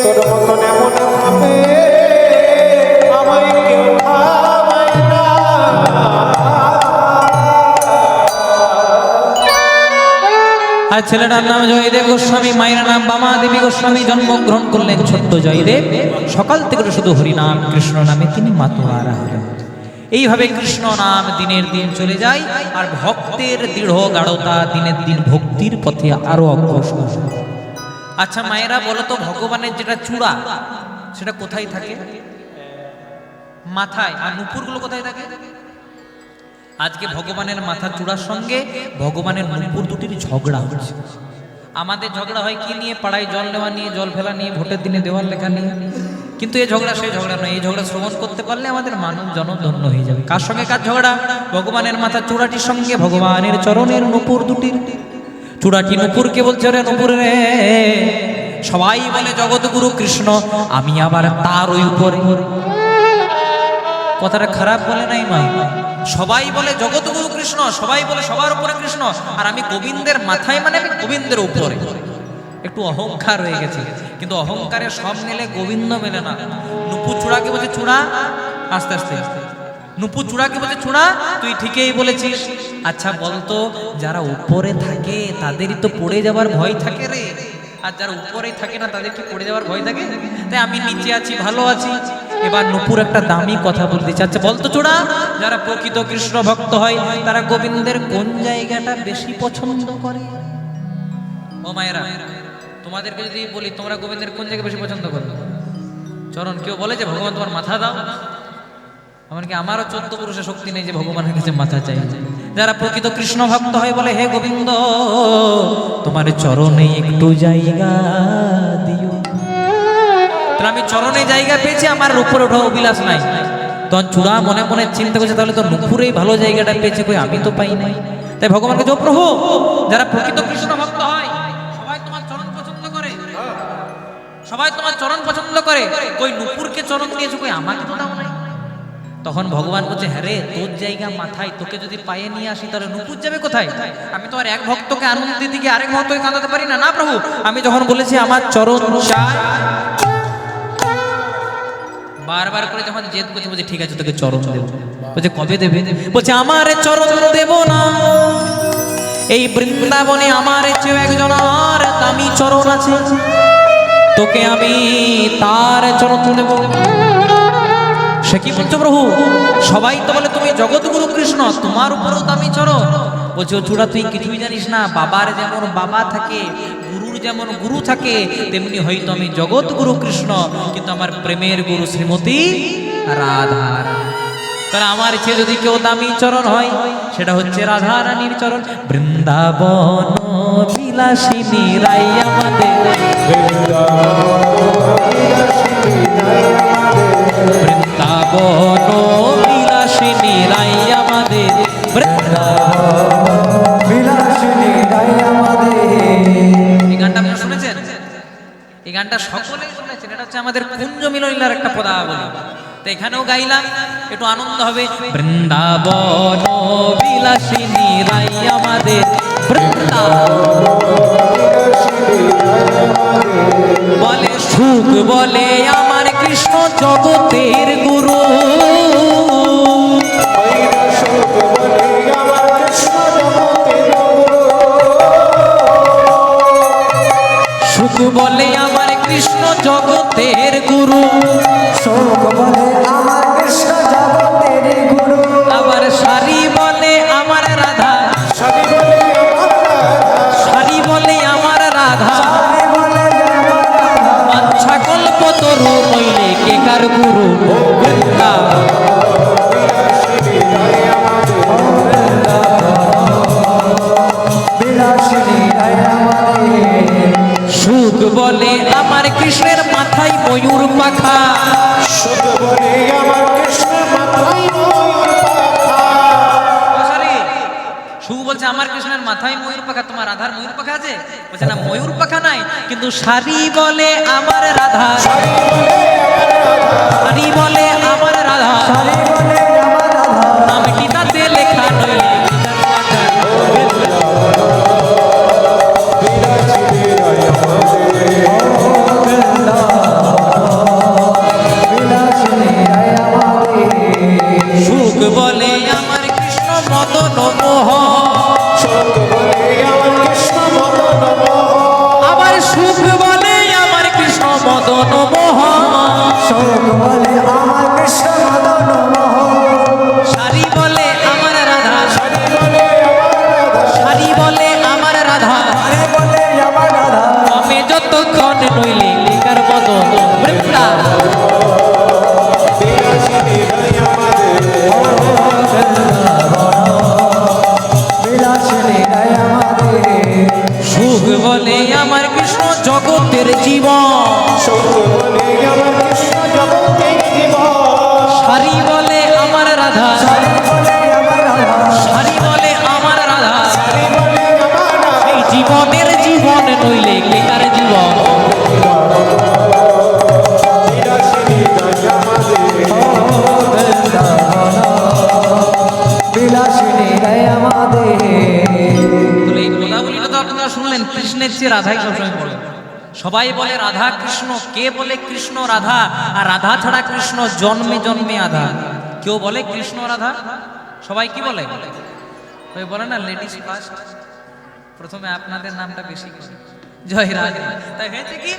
তোর মতন এমন ভাবে আমায় কেউ খাওয়াই না। আর ছেলেটার নাম জয়দেব গোস্বামী, মায়ের নাম বামা দেবী গোস্বামী। জন্মগ্রহণ করলেন ছোট্ট জয়দেব। সকাল থেকে শুধু হরিনাম কৃষ্ণ নামে তিনি মাতোয়ারা হলেন। এইভাবে কৃষ্ণ নাম দিনের দিন চলে যায়, আর ভক্তের দৃঢ় গাঢ়তা দিনের দিন ভক্তির পথে আরো অগ্রসর। আচ্ছা মায়েরা বলো তো, ভগবানের যেটা চূড়া সেটা কোথায় থাকে? মাথায়। আর নুপুরগুলো কোথায় থাকে? আজকে ভগবানের মাথা চূড়ার সঙ্গে ভগবানের নুপুর দুটির ঝগড়া হচ্ছে। আমাদের ঝগড়া হয় কি নিয়ে? পাড়ায় জল নেওয়া নিয়ে, জল ফেলা নিয়ে, ভোটের দিনে দেওয়াল লেখা নিয়ে। কিন্তু এই ঝগড়া সেই ঝগড়া নয়। এই ঝগড়া শ্রবণ করতে পারলে আমাদের মানব জনম ধন্য হয়ে যাবে। কার সঙ্গে কার ঝগড়া? ভগবানের মাথা চূড়াটির সঙ্গে ভগবানের চরণের নুপুর দুটির। চূড়াটি নুপুরকে বলছে, রে নুপুর রে, সবাই বলে জগৎগুরু কৃষ্ণ, আমি আবার তার ওই উপরে। কথাটা খারাপ বলে নাই মা? সবাই বলে জগৎগুরু কৃষ্ণ, সবাই বলে সবার উপরে কৃষ্ণ, আর আমি গোবিন্দের মাথায়, মানে আমি গোবিন্দের উপরে। একটু অহংকার হয়ে গেছে, কিন্তু অহংকারে সব মেলে, গোবিন্দ মেলে না। নুপুর চূড়াকে বলছে চূড়া, আস্তে আস্তে নুপুর চূড়াকে বলছে চূড়া, তুই ঠিকই বলেছিস। আচ্ছা বলতো, যারা উপরে থাকে তাদেরই তো পড়ে যাবার ভয় থাকে রে, আর যারা উপরে থাকে না তাদের কি পড়ে যাওয়ার ভয় থাকে? তাই আমি নিচে আছি, ভালো আছি। এবার নুপুর একটা দামি কথা বলতে দিচ্ছে। আচ্ছা বলতো চূড়া, যারা প্রকৃত কৃষ্ণ ভক্ত হয় তারা গোবিন্দের কোন জায়গাটা বেশি পছন্দ করে? ও মায়েরা, তোমাদেরকে যদি বলি তোমরা গোবিন্দের কোন জায়গা বেশি পছন্দ করো? চরণ। কেউ বলে যে ভগবান তোমার মাথা দাও? এমনকি আমারও 14 পুরুষের শক্তি নেই যে ভগবানের কাছে মাথা চাই। যারা প্রকৃত কৃষ্ণ ভক্ত হয় বলে, হে গোবিন্দ, তোমার চরণে একটু জায়গা দিও। তাহলে আমি চরণে জায়গা পেয়েছি, আমার উপরে ওঠা অভিলাষ নাই। তখন চূড়া মনে মনে চিন্তা করছে, তাহলে তো নুপুরেই ভালো জায়গাটা পেয়েছে, কই আমি তো পাই নাই। তাই ভগবানকে, ও প্রভু, যারা প্রকৃত কৃষ্ণ ভক্ত হয় সবাই তোমার চরণ পছন্দ করে, সবাই তোমার চরণ পছন্দ করে, কই নুপুরকে চরণ দিয়েছো, কই আমাকে তো দাও নাই। তখন ভগবান বলছে, হ্যাঁ রে, তোর জায়গা মাথায়, তোকে যদি পায়ে নিয়ে আসি তাহলে নুপুর যাবে কোথায়? আমি তো আর এক ভক্তকে আনন্দ দিকে আরেক ভক্তকে কাঁদাতে পারি না। না প্রভু, আমি যখন বলেছি আমার চরণ চাই, বারবার করে যখন জেদ করছে, বলছে ঠিক আছে তোকে চরণ দেব। বলছে কবে দেবে? বলছে আমার চরণ দেব না, এই বৃন্দাবনে আমার চেয়ে একজন আর দামি চরণ আছে, তোকে আমি তার চরণ দেব। সে কি বলছো প্রভু? সবাই তো বলে তুমি জগৎগুরু কৃষ্ণ, তোমার উপরেও দামি চরণ। বলছে, ও চূড়া, তুই কিছুই জানিস না। বাবার যেমন বাবা থাকে, গুরুর যেমন গুরু থাকে, তেমনি হয়তো আমি জগৎগুরু কৃষ্ণ, কিন্তু আমার প্রেমের গুরু শ্রীমতী রাধা। তাহলে আমার চেয়ে যদি কেউ দামি চরণ হয়, সেটা হচ্ছে রাধা রানীর চরণ। বৃন্দাবন বিলাসিনী রাই আমাদের, বৃন্দাবন বিলাসিনী রাই আমাদের, বিলাসিনী রাই আমাদের। এই গানটা আপনারা শুনেছেন? এই গানটা সকলেই শুনেছেন। এটা হচ্ছে আমাদের কুঞ্জ মিলনীলার একটা পদাবলী। তো এখানেও গাইলাম, একটু আনন্দ হবে। বৃন্দাবন বিলাসিনী রাই আমাদের, বলে সুখ বলে আমার কৃষ্ণ জগতের গুরু, সুখ বলে আমার কৃষ্ণ জগতের গুরু, সুখ বলে আমার কৃষ্ণ জগতের গুরু। আবার সারি বলে আমার রাধা, সারি বলে আমার রাধা, আচ্ছা কল্প তরু নইলে কে কার গুরু। সুখ বলে আমার কৃষ্ণের মাথায় ময়ূর পাখা, সুখ বলে আমার কৃষ্ণের মাথায় ময়ূর পাখা। সুখ বলছে আমার কৃষ্ণের মাথায় ময়ূর পাখা, তোমার রাধার ময়ূর পাখা আছে? বলছে না, ময়ূর পাখা নাই, কিন্তু সারি বলে আমার রাধা, সারি বলে আমার রাধা, নাম গীতাতে লেখা নইলে সুখ বলে আমার কৃষ্ণ মদন মোহ, আবার সুখ বলে আমার কৃষ্ণ মদন মোহ, সুখ বলে আমার কৃষ্ণ মদন মোহ। নইলে কার বদন বৃন্দাবন বিলাসিনী নাই আমাদের বিলাসিনী নাই আমাদের সুখ বলে আমার কৃষ্ণ জগতের জীবন সত্য বলে আমার কৃষ্ণ জগতের জীবন সারি বলে আমার রাধা সারি বলে আমার রাধা সারি বলে আমার রাধা সারি বলে আমার এই জীবনের জীবন নইলে কার জীবন বিলাসিনী নাই আমাদের বিলাসিনী নাই আমাদের বলে এই গোদাবলীটা তো আপনারা শুনলেন কৃষ্ণের চেয়ে রাধাই সবসময় বলে সবাই বলে রাধা কৃষ্ণ কে বলে কৃষ্ণ রাধা আর রাধা ছাড়া কৃষ্ণ জন্মে জন্মে আধা কেউ বলে কৃষ্ণ রাধা সবাই কি বলে ওই বলে না লেডিস ফার্স্ট প্রথমে আপনাদের নামটা বেশি করে জয় রাধা তাই হয়েছে কি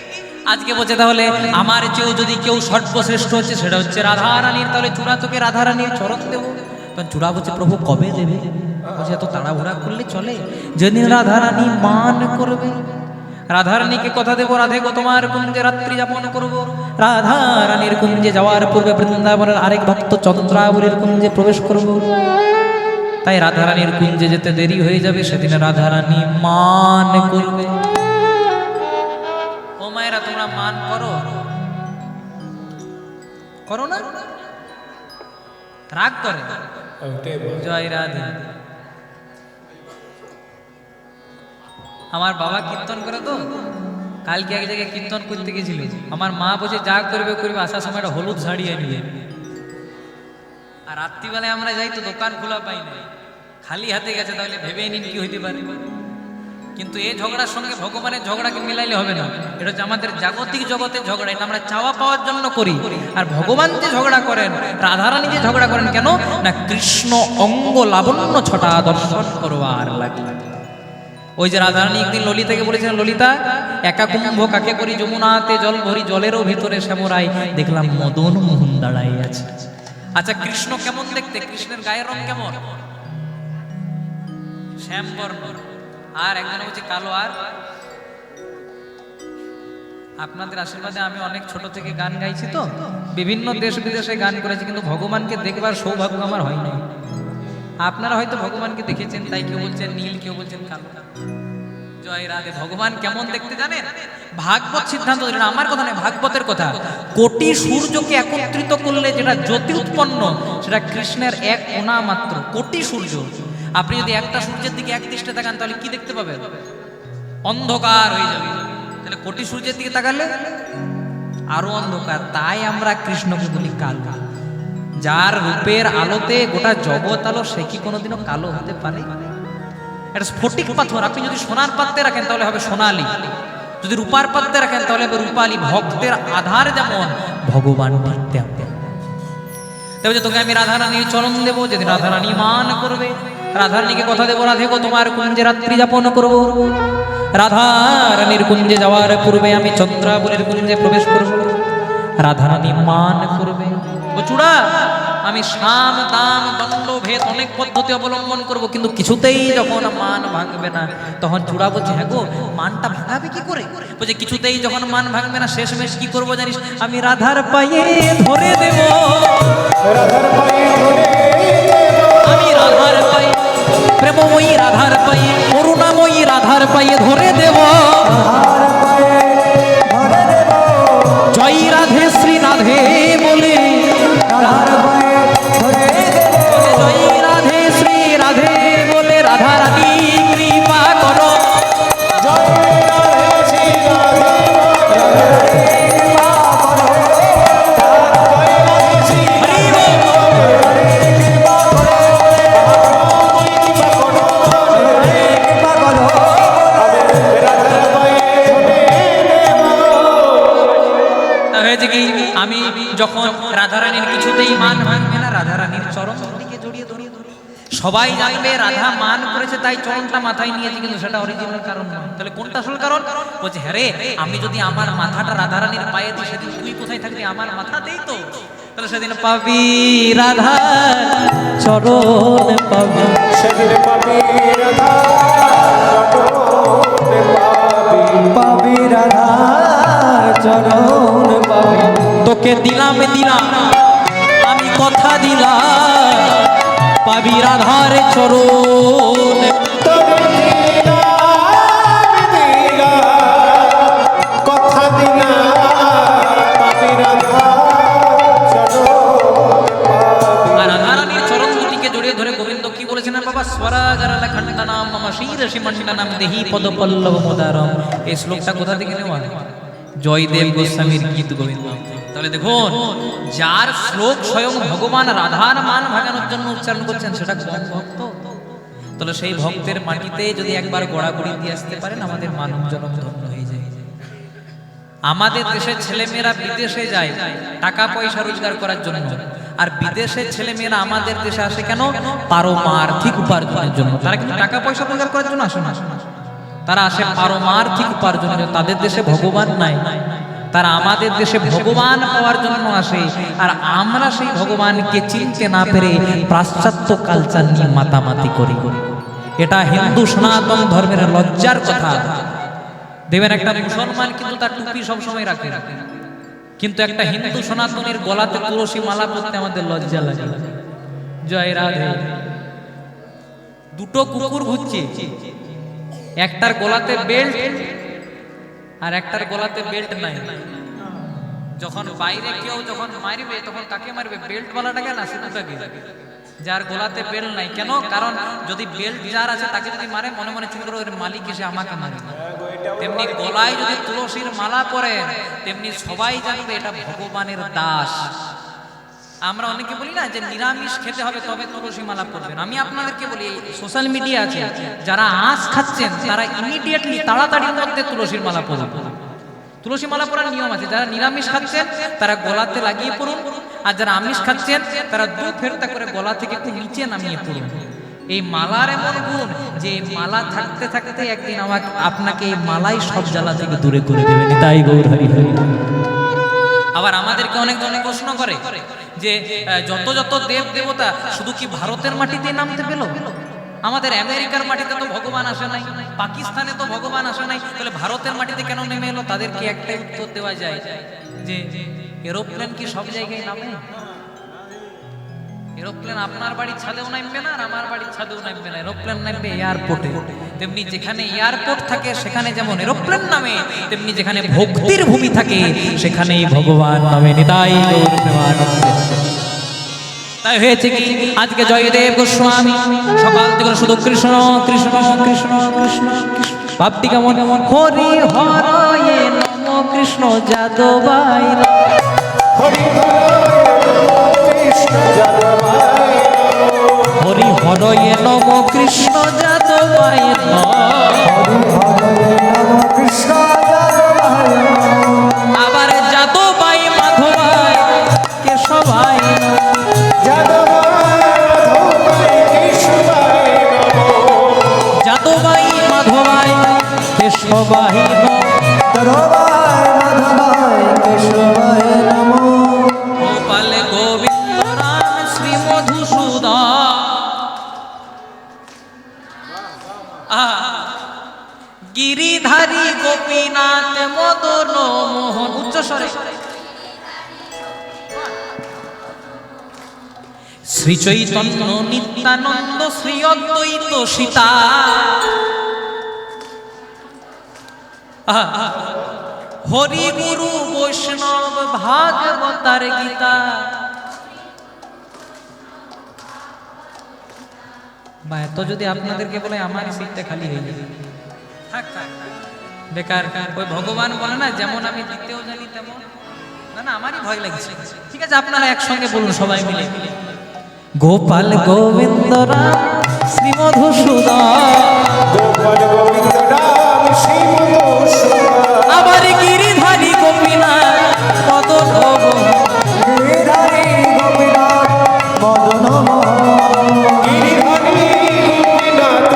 আজকে বলছে তাহলে আমার চেয়েও যদি কেউ সর্বশ্রেষ্ঠ হচ্ছে সেটা হচ্ছে রাধা রানীর তাহলে চূড়া তোকে রাধা রানীর চরণ দেবো তখন চূড়া বলছে প্রভু কবে দেবে বলছে এত তাড়াহুড়া করলে চলে যেদিন রাধা রানী মান করবে রাধা রানীকে কথা দেবো রাধে গো তোমার কুঞ্জে রাত্রি যাপন করবো রাধা রানীর কুঞ্জে যাওয়ার পূর্বে বৃন্দাবনের আরেক ভক্ত চন্দ্রাবলীর কুঞ্জে প্রবেশ করব তাই রাধা রানীর কুঞ্জে যেতে দেরি হয়ে যাবে সেদিন রাধা রানী মান করবে ও মায়েরা তোমরা মান করো করো না রাগ করে জয় রাধে আমার বাবা কীর্তন করে তো কালকে এক জায়গায় কীর্তন করতে গেছিল আমার মা বলছে যা করবে করবে আসার সময় একটা হলুদ শাড়ি আনবে আর রাত্রিবেলায় আমরা যাই তো দোকান খোলা পাই না খালি হাতে গেছে তাহলে ভেবে নিন কি হইতে পারে কিন্তু এই ঝগড়ার সঙ্গে ভগবানের ঝগড়াকে মিলাইলে হবে না এটা হচ্ছে আমাদের জাগতিক জগতের ঝগড়া এটা আমরা চাওয়া পাওয়ার জন্য করি আর ভগবান যে ঝগড়া করেন রাধারানী যে ঝগড়া করেন কেন না কৃষ্ণ অঙ্গ লাবণ্য ছটা দর্শন করবার লাগে ওই যে রাধারানী একদিন ললিতাকে বলেছিলেন ললিতা একা কুম্ভ কাকে করি যমুনাতে জল ভরি জলেরও ভিতরে শ্যামরাই দেখলাম মদন মোহন দাঁড়াই আছে আচ্ছা কৃষ্ণ কেমন দেখতে কৃষ্ণের গায়ের রং কেমন শ্যামবর্ণ আর একজন হচ্ছে কালো আর আপনাদের আশীর্বাদে আমি অনেক ছোট থেকে গান গাইছি তো বিভিন্ন দেশ বিদেশে গান করেছি কিন্তু ভগবানকে দেখবার সৌভাগ্য আমার হয়নি আপনারা হয়তো ভগবানকে দেখেছেন তাই কেউ বলছেন নীল কেউ বলছেন কালো জয় রাধে ভগবান কেমন দেখতে জানেন ভাগবত সিদ্ধান্ত দিলেন আমার কথা নয় ভাগবতের কথা কোটি সূর্যকে একত্রিত করলে যেটা জ্যোতি উৎপন্ন সেটা কৃষ্ণের এক কোণা মাত্র কোটি সূর্য আপনি যদি একটা সূর্যের দিকে এক দৃষ্টে তাকান তাহলে কি দেখতে পাবেন অন্ধকার হয়ে যাবে তাহলে কোটি সূর্যের দিকে তাকালে আরো অন্ধকার তাই আমরা কৃষ্ণকে বলি কালো যার রূপের আলোতে গোটা জগৎ আলো সে কি কোনোদিনও কালো হতে পারে এটা স্ফটিক পাথর আপনি যদি সোনার পাত্রে রাখেন তাহলে হবে সোনালী যদি রূপার পাত্রে রাখেন তাহলে হবে রূপালী ভক্তের আধার যেমন ভগবান তবে তোকে আমি রাধারানীর চরণ দেবো যেদিন রাধারানী মান করবে রাধারানীকে কথা দেবো রাধে গো তোমার কুঞ্জে রাত্রি যাপন করবো রাধারানীর কুঞ্জে যাওয়ার পূর্বে আমি চন্দ্রাবলীর কুঞ্জে প্রবেশ করব রাধারানী মান করবে ও চূড়া আমি সাম দাম দণ্ড ভেদ অনেক পদ্ধতি অবলম্বন করব কিন্তু কিছুতেই যখন মান ভাঙবে না তখন চূড়া বলছে হ্যাঁ গো মানটা ভাঙাবে কি করে বলছে কিছুতেই যখন মান ভাঙবে না শেষমেশ কি করব জানিস আমি রাধার পায়ে ধরে দেব রাধার পায়ে ধরে আমি রাধার পায়ে প্রেমময়ী রাধার পায়ে করুণাময়ী রাধার পায়ে ধরে দেব জয় রাধে শ্রী রাধে বলে জয় রাধে শ্রী রাধে বলে রাধা রানী কৃপা করো জয় রাধে শ্রী রাধে আমি যখন রাধারানীর কিছুতেই মান ভাঙবে না রাধারানীর চরণ দিকে জড়িয়ে ধরি সবাই জানবে রাধা মান করেছে তাই চরণটা মাথায় নিয়েছি কিন্তু সেটা অরিজিনাল কারণ নয় তাহলে কোনটা আসল কারণ বলছে হ্যাঁ রে আমি যদি আমার মাথাটা রাধারানীর পায়ে দিই সেদিন তুই কোথায় থাকবি আমার মাথাতেই তো তাহলে সেদিন পাবি রাধা চরণ পাবি সেদিন পাবি রাধা চরণে পাবি পাবি রাধা তোকে দিলাম দিলাম আমি কথা দিলাম পাবি রাধার চরণ তবে কথা দিলাম পাবি রাধা আর রাধারানীর চরণ দুটিকে জড়িয়ে ধরে গোবিন্দ কি বলেছেন বাবা স্বরাগারালা খণ্ডনাম মম শিরসি মণ্ডনাম দেহি পদপল্লব মোদারম। এই শ্লোকটা কোথা থেকে নেওয়া? জয়দেব গোস্বামীর গীত গোবিন্দ। তাহলে দেখুন, যার শ্লোক স্বয়ং ভগবান রাধার মান ভাঙানোর জন্য উচ্চারণ করছেন সেটা কোন ভক্ত? তাহলে সেই ভক্তের মাটিতে যদি একবার গোড়াগড়ি দিয়ে আসতে পারেন আমাদের মানব জনম ধন্য হয়ে যায়। আমাদের দেশের ছেলেমেয়েরা বিদেশে যায় টাকা পয়সা রোজগার করার জন্য, আর বিদেশের ছেলেমেয়েরা আমাদের দেশে আসে কেন? পারমার্থিক উপার্জনের জন্য। তারা কিন্তু টাকা পয়সা রোজগার করার জন্য আসে না, তারা আসে পারমার্থিক উপার্জনের জন্য। তাদের দেশে ভগবান নাই, তারা আমাদের দেশে ভগবান পাওয়ার জন্য আসে। আর আমরা সেই ভগবানকে চিনতে না পেরে পাশ্চাত্য কালচার নিয়ে মাতামাতি করি। এটা হিন্দু সনাতন ধর্মের লজ্জার কথা। দেখবেন একটা মুসলমান কিন্তু তার টুপি সবসময় রাখে, কিন্তু একটা হিন্দু সনাতনের গলাতে তুলসী মালা পরতে আমাদের লজ্জা লাগে। জয় রাধে। দুটো কুকুর ঘুরছে, একটার গলাতে বেল্ট আর একটার গলাতে বেল্ট নাই। যখন বাইরে কেউ যখন মারবে তখন কাকে মারবে? বেল্ট ওয়ালাটাকে না শুধুটাকে, যার গলাতে বেল্ট নাই। কেন? কারণ যদি বেল্ট যার আছে তাকে যদি মারে মনে মনে চিন্তা করো এর মালিক এসে আমাকে মারে। তেমনি গলায় যদি তুলসীর মালা পরেন তেমনি সবাই জানবে এটা ভগবানের দাস। আমরা অনেকে বলি না যে নিরামিষ খেতে হবে তবে তুলসী মালা পরবেন। আমি আপনাদেরকে বলি সোশ্যাল মিডিয়া আছে, যারা আঁশ খাচ্ছেন তারা ইমিডিয়েটলি তাড়াতাড়ির মধ্যে তুলসীর মালা পরবেন। তুলসী মালা পরার নিয়ম আছে। যারা নিরামিষ খাচ্ছেন তারা গলাতে লাগিয়ে পড়ুন, আর যারা আমিষ খাচ্ছেন তারা দু ফেরতা করে গলা থেকে একটু নিচে নামিয়ে পড়ুন। এই মালার এমন গুণ যে মালা থাকতে থাকতে একদিন আপনাকে এই মালাই সব জ্বালা থেকে দূরে করে দেবেন। তাই গৌর হরি হরি। আবার আমাদেরকে অনেক প্রশ্ন করে যে যত যত দেব দেবতা শুধু কি ভারতের মাটিতে নামতে পেল? আমাদের আমেরিকার মাটিতে তো ভগবান আসে নাই, পাকিস্তানে তো ভগবান আসে নাই, তাহলে ভারতের মাটিতে কেন নেমে এলো? তাদেরকে একটাই উত্তর দেওয়া যায় যে এরোপ্লেন কি সব জায়গায় নামে? এরোপ্লেন আপনার বাড়ির ছাদেও নামবে না আর আমার বাড়ির ছাদেও নামবে না, এরোপ্লেন নামবে এয়ারপোর্টে। তেমনি যেখানে এয়ারপোর্ট থাকে সেখানে যেমন এরোপ্লেন নামে, তেমনি যেখানে ভক্তির ভূমি থাকে সেখানেই ভগবান নামে। নিতাই গৌর প্রেমানন্দে। তাই হয়েছে কি আজকে জয়দেব গোস্বামী সকাল থেকে শুধু কৃষ্ণ কৃষ্ণ কৃষ্ণ কৃষ্ণ ভাবটি কেমন হরি হরয়ে নমো কৃষ্ণ যাদবাই হরি কৃষ্ণ যাদবায় হরি হরয়ে নমো কৃষ্ণ যাদবাই কৃষ্ণ যাদবায় আবার যাদবাই মাধবাই কেশবাই যাদবাই মাধবাই কেশবাই তরবায় মাধবায় কেশবায় নমো গোপাল গোবিন্দ রাম শ্রী মধুসূদন গিরিধারী গোপীনাথ মদন মোহন। উচ্চ স্বরে শ্রী চৈতন্য নিত্যানন্দ শ্রী অদ্বৈত সীতা হরি গুরু বৈষ্ণব ভাগবতার গীতা। বা এত যদি আপনাদেরকে বলে আমার সিটটা খালি হয়ে যাবে, থাক থাক বেকার। ওই ভগবান বলে না যেমন আমি দিতেও জানি তেমন, না না আমারই ভয় লাগছে। ঠিক আছে আপনারা একসঙ্গে বলুন সবাই মিলে, গোপাল গোবিন্দ রাম শ্রী মধুসূদন গোপাল গোবিন্দ রাম শ্রী মধুসূদন আবার গিরিধারী গোপীনাথ মদন গিরিধারী গোপীনাথ মদন গিরিধারী গোপীনাথ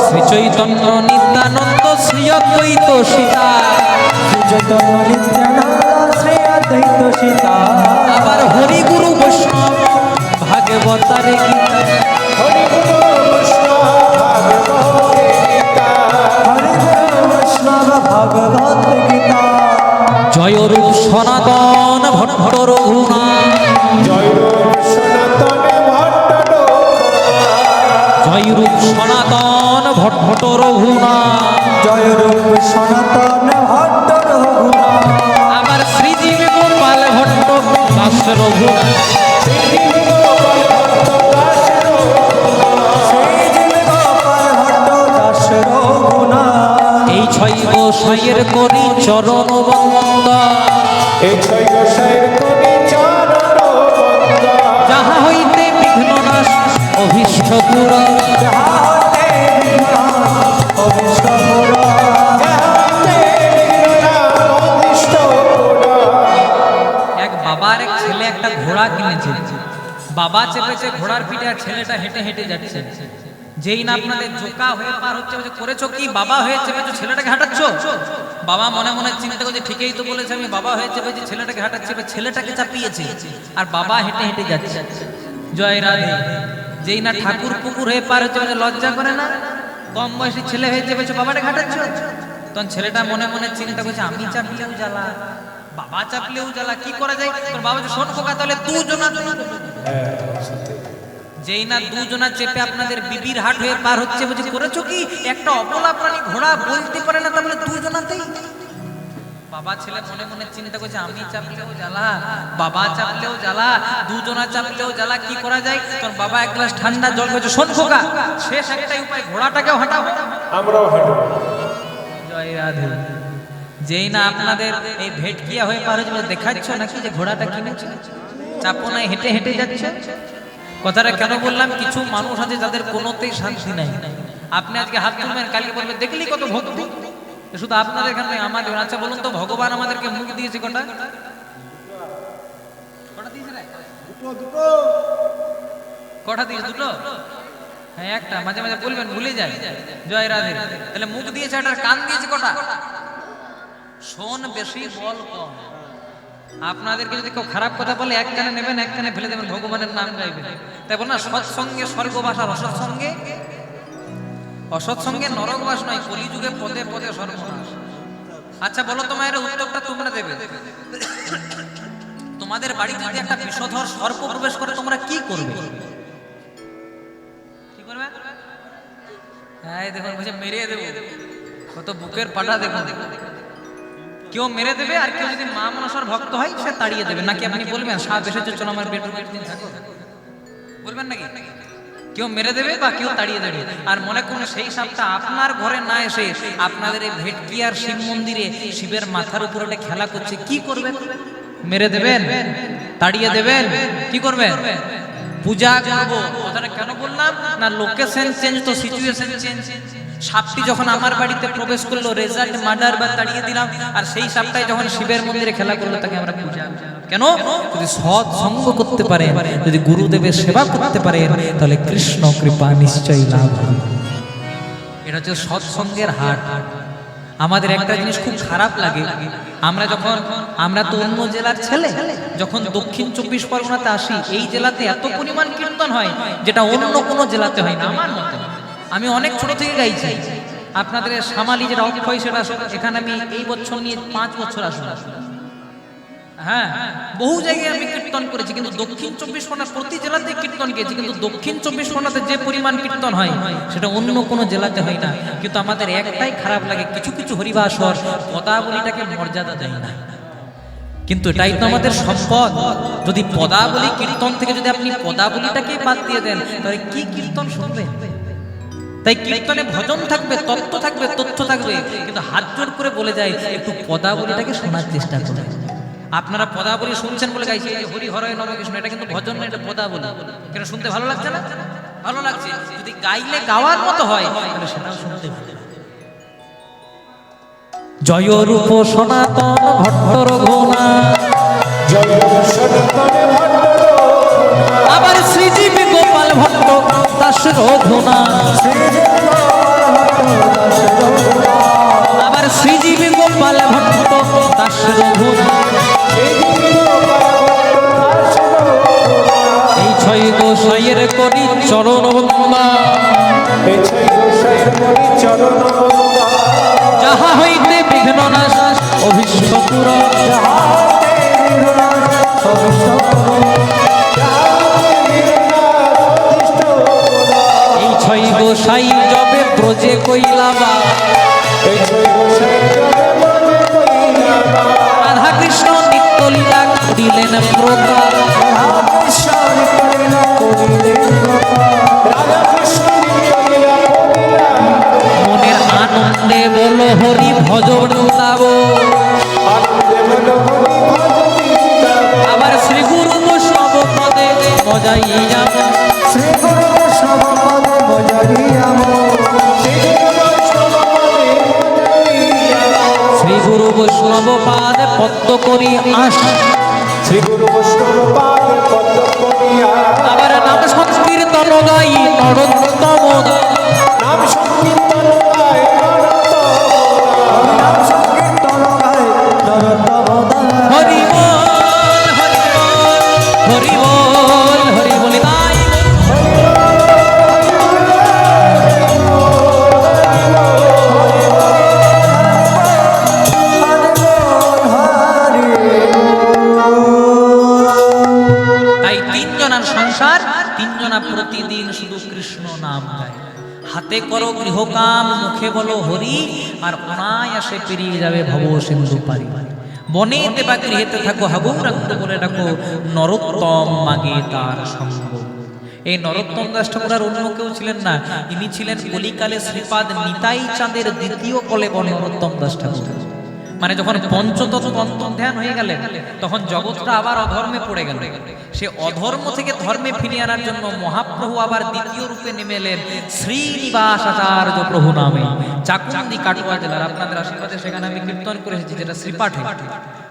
শ্রী চৈতন্য নিত্যানন্দ শ্রী অদ্বৈত সীতা চৈতন্য নিত্যানন্দ শ্রী অদ্বৈত সীতা আবার হরি গুরু বৈষ্ণব ভাগবতার গীতা। হরি গুরু বৈষ্ণব ভাগবত গীতা হরি বৈষ্ণব ভগবত গীতা জয় রূপ সনাতন ভট্ট রঘুনাথ, জয়রূপ সনাতন ভট্ট জয়রূপ সনাতন ভট্ট রঘুনাথ, জয়রূপ সনাতন ভট্ট রঘুনাথ, আমার শ্রীজীব গোপাল ভট্ট দাস রঘুনাথ, সেই জীব গোপাল ভট্ট দাস রঘুনাথ, এই ছয় গোসাইয়ের করি চরণ বন্দা, এই ছয় গোসাইয়ের কবি চরণ বন্দা, যাহা হইতে বিঘ্ন নাশ অভীষ্ট পুরা, যাহা হতে বিঘ্ন অভীষ্ট পুরা। যাহাতে বিঘ্ননাশ অভীষ্ট পুরা। এক বাবার এক ছেলে একটা ঘোড়া কিনেছে, বাবা চেপেছে ঘোড়ার পিঠে আর ছেলেটা হেঁটে হেঁটে যাচ্ছে, যেই না আপনাদের জোকা হয়ে পার হচ্ছে বলছে করেছো কি, বাবা হয়ে চেপেছো ছেলেটাকে হাঁটাচ্ছ। বাবা মনে মনে চিন্তা করছে ঠিকই তো বলেছে, আমি বাবা হয়ে চেপেছি ছেলেটাকে হাঁটাচ্ছি, এবার ছেলেটাকে চাপিয়েছে আর বাবা হেঁটে হেঁটে যাচ্ছে। জয় রাধে। যেই না ঠাকুর পুকুর হয়ে পার হচ্ছে বলছে লজ্জা করে না, কম বয়সী ছেলে হয়ে চেপেছো বাবাটাকে হাঁটাচ্ছ। তখন ছেলেটা মনে মনে চিন্তা করছে আমি চাপলেও জ্বালা, বাবা চাপলেও জ্বালা, কি করা যায়। তোর বাবা যে শোন খোকা তাহলে দুজনা, যেই না দুজনা চেপে আপনাদের বিবির হাট হয়ে পার হচ্ছে বুঝি করেছো কি, একটা অবলা প্রাণী ঘোড়া বলতে পারে না তাহলে দুজনাতেই। বাবা ছেলে মনে মনে চিন্তা করছে আমি চাপলেও জ্বালা, বাবা চাপলেও জ্বালা, দুজনা চাপলেও জ্বালা, কি করা যায়। তোর বাবা এক গ্লাস ঠান্ডা জল বলছে শোন খোকা শেষ একটাই উপায়, ঘোড়াটাকেও হাঁটাও। আমরাও হাঁটব। জয় রাধে। যেই না আপনাদের এই ভেটকিয়া হয়ে পার হচ্ছে দেখাচ্ছ নাকি যে ঘোড়াটা কিনেছে, চাপো নাই হেঁটে হেঁটে যাচ্ছে। কথাটা কেন বললাম, কিছু মানুষ আছে যাদের কোনোতেই শান্তি নাই। আপনি আজকে হাত তুলবেন কালকে বলবেন দেখলি কত ভক্তি, শুধু আপনাদের এখানে নয় আমাদের। আচ্ছা বলুন তো ভগবান আমাদেরকে মুখ দিয়েছে কটা, কটা দিয়েছে রে? কটা দিয়েছে? দুটো? হ্যাঁ একটা, মাঝে মাঝে বলবেন ভুলে যায়। জয় রাধে। তাহলে মুখ দিয়েছে একটা, কান দিয়েছে কটা? শোন বেশি বল কম। আপনাদেরকে যদি কেউ খারাপ কথা বলে এক কানে নেবেন এক কানে ফেলে দেবেন, ভগবানের নাম গাইবেন। তাই বল না সৎসঙ্গে স্বর্গবাস আর অসৎসঙ্গে, অসৎসঙ্গে নরকবাস নয়, কলিযুগে পদে পদে সর্বনাশ। আচ্ছা বলো তোমার উত্তরটা তোমরা দেবে। তোমাদের বাড়িতে যদি একটা বিষধর সর্প প্রবেশ করে তোমরা কি করবে? কি করবে? হ্যাঁ দেখুন বলছে মেরে দেবো, কত বুকের পাটা দেখুন। কেউ মেরে দেবে আর কেউ যদি মা মনসার ভক্ত হয় সে তাড়িয়ে দেবে। নাকি আপনি বলবেন সাপ এসেছে চলো আমার বেডরুমে দিন থাকো, বলবেন নাকি? কেউ মেরে দেবে বা কেউ তাড়িয়ে দেবে। আর মনে করুন সেই সাপটা আপনার ঘরে না এসে আপনাদের এই ভেটকিয়ার শিব মন্দিরে শিবের মাথার উপর একটা খেলা করছে, কি করবেন? মেরে দেবেন, তাড়িয়ে দেবেন, কি করবেন? পূজা করবো। কথাটা কেন বললাম না, লোকেশন চেঞ্জ তো সিচুয়েশন চেঞ্জ। সাপটি যখন আমার বাড়িতে প্রবেশ করলো রেজাল্ট মার্ডার বা তাড়িয়ে দিলাম, আর সেই সাপটাই যখন শিবের মন্দিরে খেলা করলো তাকে আমরা পূজা। কেন? যদি সৎ সঙ্গ করতে পারে, যদি গুরুদেবের সেবা করতে পারে তাহলে কৃষ্ণ কৃপা নিশ্চয়ই লাভ হবে। এটা হচ্ছে সৎসঙ্গের হাট। আমাদের একটা জিনিস খুব খারাপ লাগে, আমরা তো অন্য জেলার ছেলে, যখন দক্ষিণ 24 পরগনাতে আসি এই জেলাতে এত পরিমাণ কীর্তন হয় যেটা অন্য কোনো জেলাতে হয় না আমার মতে। আমি অনেক ছোট থেকে গাইছি। আপনাদের সামালি যেটা অক্ষয় সেটা এখানে আমি এই বছর নিয়ে 5 বছর আসলাম। হ্যাঁ বহু জায়গায় আমি কীর্তন করেছি, কিন্তু দক্ষিণ 24 পরগনা প্রতি জেলাতে কীর্তন গিয়েছি, কিন্তু দক্ষিণ 24 পরগনাতে যে পরিমাণ কীর্তন হয় সেটা অন্য কোনো জেলাতে হয় না। কিন্তু আমাদের একটাই খারাপ লাগে, কিছু কিছু হরিবাসর পদাবলীটাকে মর্যাদা দেয় না। কিন্তু এটাই তো আমাদের সম্পদ। যদি পদাবলী কীর্তন থেকে যদি আপনি পদাবলীটাকে বাদ দিয়ে দেন তাহলে কি কীর্তন শুনবেন? তাই কীর্তনে ভজন থাকবে, তত্ত্ব থাকবে, তথ্য থাকবে, কিন্তু হাত জোর করে বলে যায় একটু পদাবলীটাকে শোনার চেষ্টা করবেন। আপনারা পদাবলী শুনছেন বলে গাইছে এই হরি হরয় নম কৃষ্ণ, এটা কিন্তু ভজন না, এটা পদাবলী। কেন শুনতে ভালো লাগছে না? ভালো লাগছে। যদি গাইলে গাওয়ার মতো হয় তাহলে সেটাও শুনতে ভালো লাগে। জয় রূপ সনাতন ভট্ট রঘুনাথ, জয়রূপ সনাতন ভট্ট আবার শ্রীজীব গোপাল ভট্ট দাস রঘুনাথ, আবার শ্রীজীব গোপাল ভট্ট দাস রঘুনাথ, এই ছয় গোসাইয়ের করি চরণ বন্দনা, এই ছয় গোসাইয়ের করি চরণ বন্দনা, যাহা হইতে বিঘ্ন নাশ অভীষ্ট পুরা, যাহা হতে গোসাই যবে ব্রজে কইলাবা এই ছয় গোসাই যাবে মনে কইলা বা। রাধা কৃষ্ণ নিত্য লীলা করিলেন প্রকার রাধা কৃষ্ণ নিত্য লীলা করিলা। মনের আনন্দে বলো হরি ভজ বৃন্দাবো আনন্দে বলো হরি ভজ বৃন্দাবন। আবার শ্রী গুরু বৈষ্ণব পদে মজাইয়া শ্রী গুরু বৈষ্ণব পদে মজারিয়ামো শ্রী গুরু বৈষ্ণব পাদে পদ্ম করি আস শ্রী গুরু বৈষ্ণব পাদ পদ্ম করিয়া। আবার নাম সংকীর্তন গাই নরোত্তম নাম সংকীর্তন গায় নরোত্তম। নাম সংকীর্তন গায় নরোত্তম দাস। হরি বল হরি বল হরি বল হরি বল তাই তাই তিনজনার সংসার তিনজনা প্রতিদিন শুধু কৃষ্ণ নাম গায় হাতে করো গৃহকাম মুখে বলো হরি আর অনায়াসে পেরিয়ে যাবে ভব সিন্ধু পারি বনেতে বা গৃহেতে থাকো হাগুম রাখতে বলে ডাকো নরোত্তম মাগে তার সঙ্গ এই নরোত্তম দাস ঠাকুর আর অন্য কেউ ছিলেন না ইনি ছিলেন কলিকালে শ্রীপাদ নিতাই চাঁদের দ্বিতীয় কলে নরোত্তম দাস ঠাকুর মানে যখন পঞ্চতত্ত্ব অন্তর্ধান হয়ে গেলে তখন জগৎটা আবার অধর্মে পড়ে গেল সে অধর্ম থেকে ধর্মে ফিরিয়ে আনার জন্য মহাপ্রভু আবার দ্বিতীয় রূপে নেমে এলেন শ্রীনিবাস আচার্য প্রভু নামে চাকুন্দি কাটুয়া জেলার আপনাদের আশীর্বাদে সেখানে আমি কীর্তন করে এসেছি যেটা শ্রীপাঠে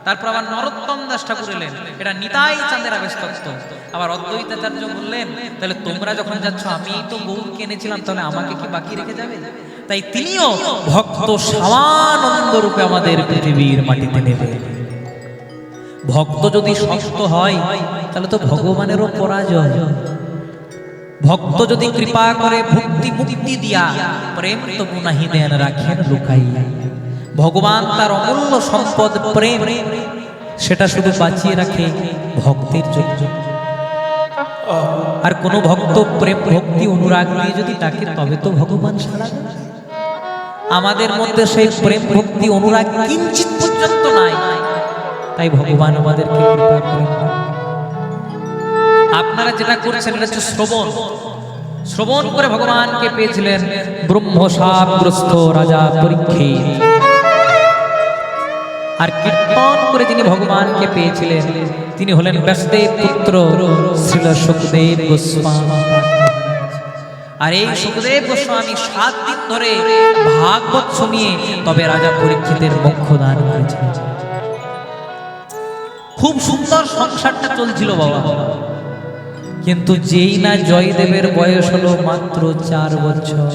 তারপর আবার নরোত্তম দাস ঠাকুর এলেন এটা নিতাই চাঁদের আবেশ তত্ত্ব আবার অদ্বৈতাচার্য বললেন তাহলে তোমরা যখন যাচ্ছ আমি তো গৌরকে এনেছিলাম তাহলে আমাকে কি বাকি রেখে যাবে তাই তিনিও ভক্ত সামানন্দ রূপে আমাদের পৃথিবীর মাটিতে নেবে ভক্ত যদি শক্ত হয় তাহলে তো ভগবানেরও পরাজয় ভক্ত যদি কৃপা করে ভক্তি মুক্তি দিয়া প্রেম তো গুনাহি দেন রাখেন লুকাই ভগবান তার অমূল্য সম্পদ প্রেম সেটা শুধু বাঁচিয়ে রাখে ভক্তের জন্য আর কোন ভক্ত প্রেম ভক্তি অনুরাগ দিয়ে যদি ডাকে তবে তো ভগবান সাড়া দেন আমাদের মধ্যে সেই প্রেম ভক্তি অনুরাগ কিঞ্চিত পর্যন্ত নাই তাই ভগবান আমাদেরকে কৃপা করেন আপনারা যেটা করছেন এটা হচ্ছে শ্রবণ শ্রবণ করে ভগবানকে পেয়েছিলেন ব্রহ্মশাপগ্রস্ত রাজা পরীক্ষিত আর কীর্তন করে যিনি ভগবানকে পেয়েছিলেন তিনি হলেন ব্যাসদেব পুত্র শ্রীল সুখদেব গোস্বামী আর এই সুখদেব গোস্বামী 7 দিন ধরে ভাগবত শুনিয়ে তবে রাজা পরীক্ষিতের মোক্ষ দান করেছিলেন খুব সুন্দর সংসারটা চলছিল বাবা কিন্তু যেই না জয়দেবের বয়স হলো মাত্র 4 বছর